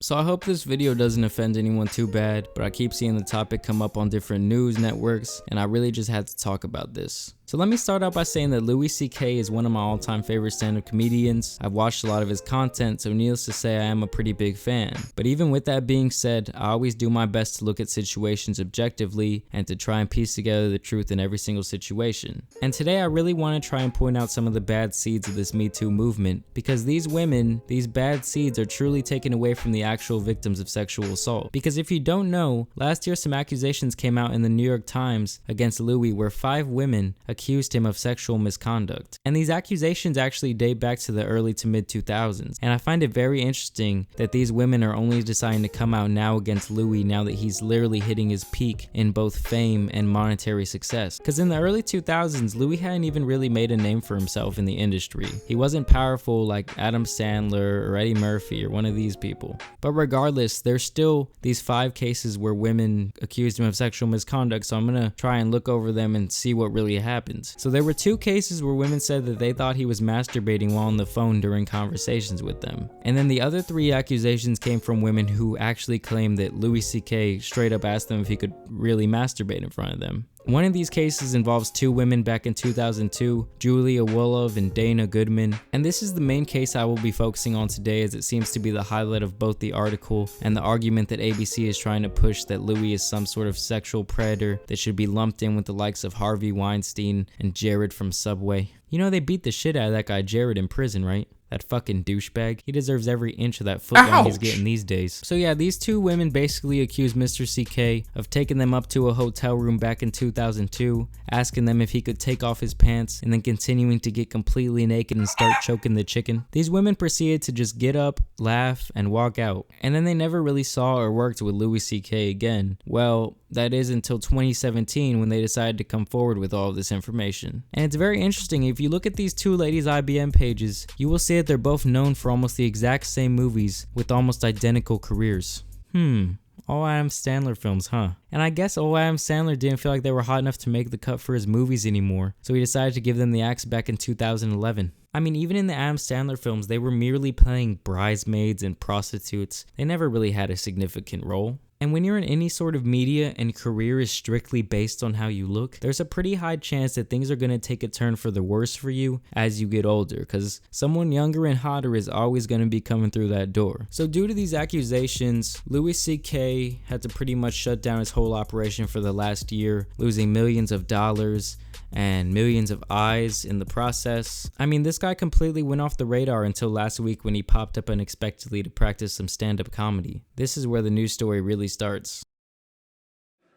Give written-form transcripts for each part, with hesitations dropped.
So I hope this video doesn't offend anyone too bad, but I keep seeing the topic come up on different news networks, and I really just had to talk about this. So let me start out by saying that Louis C.K. is one of my all-time favorite stand-up comedians. I've watched a lot of his content, so needless to say I am a pretty big fan. But even with that being said, I always do my best to look at situations objectively and to try and piece together the truth in every single situation. And today I really want to try and point out some of the bad seeds of this Me Too movement, because these women, these bad seeds are truly taken away from the actual victims of sexual assault. Because if you don't know, last year some accusations came out in the New York Times against Louis where 5 women accused him of sexual misconduct. And these accusations actually date back to the early to mid 2000s. And I find it very interesting that these women are only deciding to come out now against Louis now that he's literally hitting his peak in both fame and monetary success. Because in the early 2000s, Louis hadn't even really made a name for himself in the industry. He wasn't powerful like Adam Sandler or Eddie Murphy or one of these people. But regardless, there's still these 5 cases where women accused him of sexual misconduct, so I'm gonna try and look over them and see what really happened. So there were 2 cases where women said that they thought he was masturbating while on the phone during conversations with them. And then the other 3 accusations came from women who actually claimed that Louis C.K. straight up asked them if he could really masturbate in front of them. One of these cases involves 2 women back in 2002, Julia Wolof and Dana Goodman, and this is the main case I will be focusing on today, as it seems to be the highlight of both the article and the argument that ABC is trying to push that Louis is some sort of sexual predator that should be lumped in with the likes of Harvey Weinstein and Jared from Subway. You know, they beat the shit out of that guy Jared in prison, right? That fucking douchebag. He deserves every inch of that football he's getting these days. So yeah, these 2 women basically accused Mr. CK of taking them up to a hotel room back in 2002, asking them if he could take off his pants, and then continuing to get completely naked and start choking the chicken. These women proceeded to just get up, laugh, and walk out. And then they never really saw or worked with Louis CK again. Well, that is until 2017 when they decided to come forward with all of this information. And it's very interesting, if you look at these 2 ladies' IBM pages, you will see that they're both known for almost the exact same movies with almost identical careers. All Adam Sandler films, huh? And I guess old Adam Sandler didn't feel like they were hot enough to make the cut for his movies anymore, so he decided to give them the axe back in 2011. I mean, even in the Adam Sandler films, they were merely playing bridesmaids and prostitutes. They never really had a significant role. And when you're in any sort of media and career is strictly based on how you look, there's a pretty high chance that things are going to take a turn for the worse for you as you get older, because someone younger and hotter is always going to be coming through that door. So due to these accusations, Louis C.K. had to pretty much shut down his whole operation for the last year, losing millions of dollars and millions of eyes in the process. I mean, this guy completely went off the radar until last week when he popped up unexpectedly to practice some stand-up comedy. This is where the news story really starts.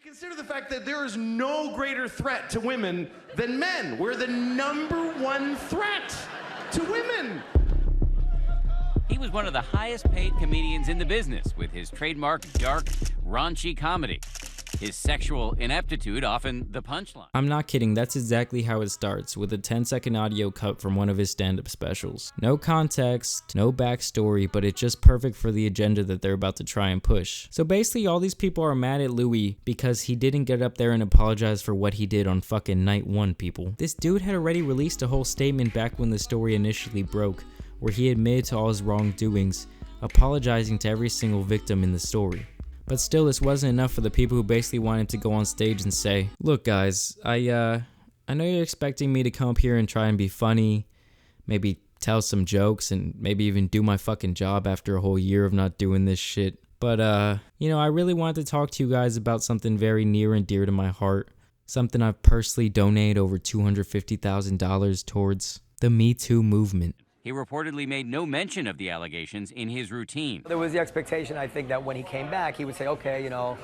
Consider the fact that there is no greater threat to women than men. We're the #1 threat to women. He was one of the highest paid comedians in the business with his trademark dark, raunchy comedy. His sexual ineptitude often the punchline. I'm not kidding, that's exactly how it starts, with a 10-second audio cut from one of his stand-up specials. No context, no backstory, but it's just perfect for the agenda that they're about to try and push. So basically all these people are mad at Louis because he didn't get up there and apologize for what he did on fucking night 1, people. This dude had already released a whole statement back when the story initially broke, where he admitted to all his wrongdoings, apologizing to every single victim in the story. But still, this wasn't enough for the people who basically wanted to go on stage and say, look guys, I know you're expecting me to come up here and try and be funny, maybe tell some jokes, and maybe even do my fucking job after a whole year of not doing this shit. But you know, I really wanted to talk to you guys about something very near and dear to my heart. Something I've personally donated over $250,000 towards: the Me Too movement. He reportedly made no mention of the allegations in his routine. There was the expectation, I think, that when he came back, he would say, okay, you know,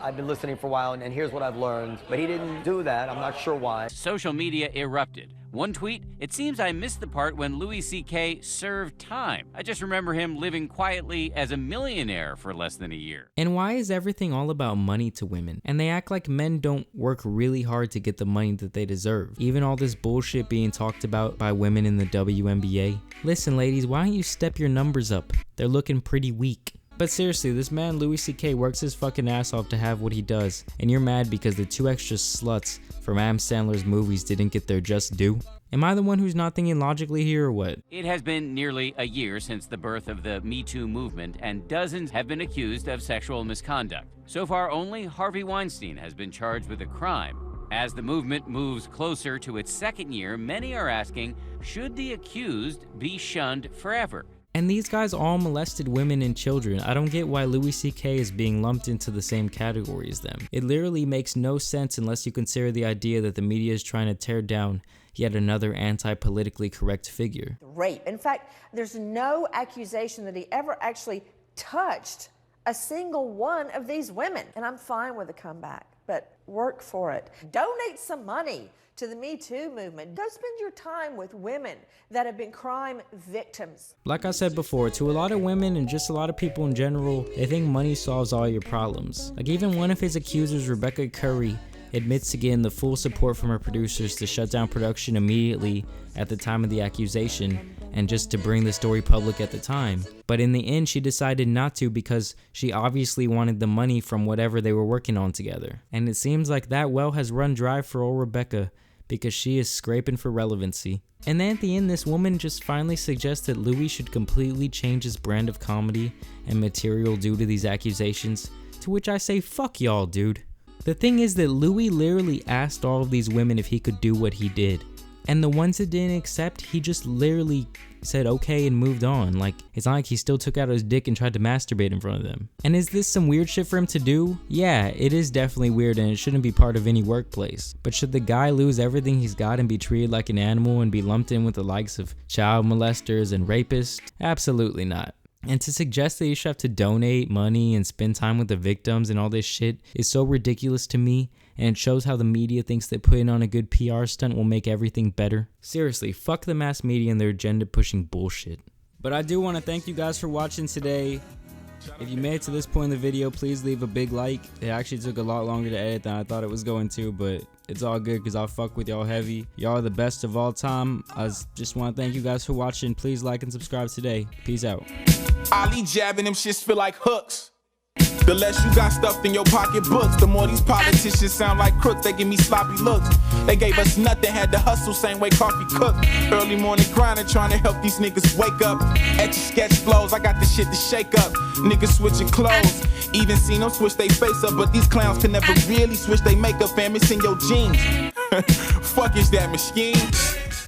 I've been listening for a while, and here's what I've learned. But he didn't do that. I'm not sure why. Social media erupted. One tweet, "It seems I missed the part when Louis C.K. served time. I just remember him living quietly as a millionaire for less than a year." And why is everything all about money to women? And they act like men don't work really hard to get the money that they deserve. Even all this bullshit being talked about by women in the WNBA. Listen, ladies, why don't you step your numbers up? They're looking pretty weak. But seriously, this man Louis C.K. works his fucking ass off to have what he does, and you're mad because the 2 extra sluts from Adam Sandler's movies didn't get their just due? Am I the one who's not thinking logically here or what? It has been nearly a year since the birth of the Me Too movement, and dozens have been accused of sexual misconduct. So far, only Harvey Weinstein has been charged with a crime. As the movement moves closer to its second year, many are asking, should the accused be shunned forever? And these guys all molested women and children. I don't get why Louis C.K. is being lumped into the same category as them. It literally makes no sense unless you consider the idea that the media is trying to tear down yet another anti-politically correct figure. Rape. In fact, there's no accusation that he ever actually touched a single one of these women. And I'm fine with a comeback, but work for it. Donate some money to the Me Too movement. Go spend your time with women that have been crime victims. Like I said before, to a lot of women and just a lot of people in general, they think money solves all your problems. Like even one of his accusers, Rebecca Curry, admits to getting the full support from her producers to shut down production immediately at the time of the accusation and just to bring the story public at the time. But in the end, she decided not to because she obviously wanted the money from whatever they were working on together. And it seems like that well has run dry for old Rebecca because she is scraping for relevancy. And then at the end, this woman just finally suggests that Louis should completely change his brand of comedy and material due to these accusations, to which I say, fuck y'all, dude. The thing is that Louis literally asked all of these women if he could do what he did. And the ones that didn't accept, he just literally said okay and moved on. Like, it's not like he still took out his dick and tried to masturbate in front of them. And is this some weird shit for him to do? Yeah, it is definitely weird and it shouldn't be part of any workplace. But should the guy lose everything he's got and be treated like an animal and be lumped in with the likes of child molesters and rapists? Absolutely not. And to suggest that you should have to donate money and spend time with the victims and all this shit is so ridiculous to me, and it shows how the media thinks that putting on a good PR stunt will make everything better. Seriously, fuck the mass media and their agenda pushing bullshit. But I do want to thank you guys for watching today. If you made it to this point in the video, please leave a big like. It actually took a lot longer to edit than I thought it was going to, but it's all good because I'll fuck with y'all heavy. Y'all are the best of all time. I just want to thank you guys for watching. Please like and subscribe today. Peace out. Ali jabbing them shits feel like hooks. The less you got stuffed in your pocketbooks, the more these politicians sound like crooks. They give me sloppy looks. They gave us nothing, had to hustle, same way coffee cooked. Early morning grinding, trying to help these niggas wake up. Etch sketch flows, I got the shit to shake up. Niggas switching clothes, even seen them switch they face up. But these clowns can never really switch they makeup, fam, it's in your jeans. Fuck is that machine?